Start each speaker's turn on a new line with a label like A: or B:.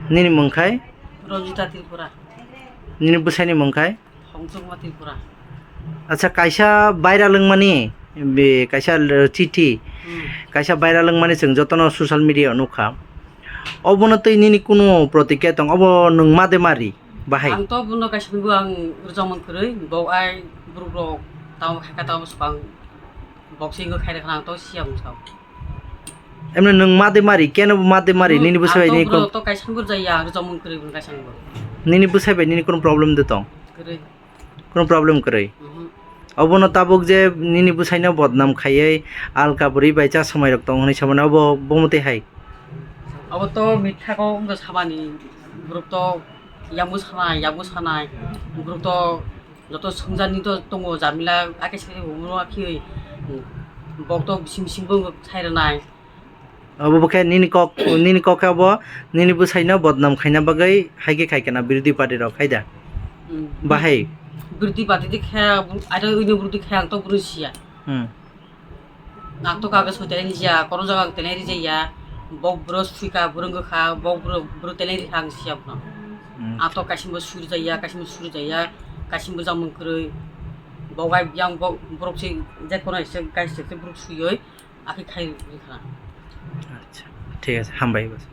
A: Nini mongkai?
B: Rojita Tripura,
A: Nini busani mongkai?
B: Hongchongma Tripura.
A: Acha kaisa viral lengmani be kaisa chithi kaisa viral lengmani जों जतन social media nukha obono tei nini kuno protikya tong obo nung made mari bahai
B: Ang to buno kasimbu ang rujamon kroi bo ai brubro taw khaka taw spang boxing ko khaire khang to siam saw.
A: emne nung made mari keno made mari nini busai nini
B: Bro
A: kun
B: to kasimbu jaya rujamon kroi bun kasimbu.
A: nini busai nini kun problem de tong
B: Kroi.
A: কোন problem করে অবন তাবক যে নিনি বুসাইনা বদনাম খাইয়ে আলকা বুড়ি বাইচা সময় রক্ত হনি সামনে অব বমতে হাই
B: Abo to mitha ko ung sabani grup to yamu sanai grup to joto songjani to tongo jamila ake sele umro akhi bok to bisim bisim bong sairnai
A: of বকে নিনি কক অব নিনি বুসাইনা বদনাম খাইনা বাগাই হাইকে খাইকেনা বিরোধী party rock খাইদা Bahai
B: berarti pati di kayak ada ini berarti kayak to berusia nak to kagak hotel dia kalau jangan teleri dia bau bros fika burung kah bau bro teleri hang siap no atau kasih mesur jaya kasih mesam mengkerui bau gai yang bau brok sih jakona sih kasih sih brok suyoi akhir kayak gitu
A: আচ্ছা ঠিক আছে হামবাই বাস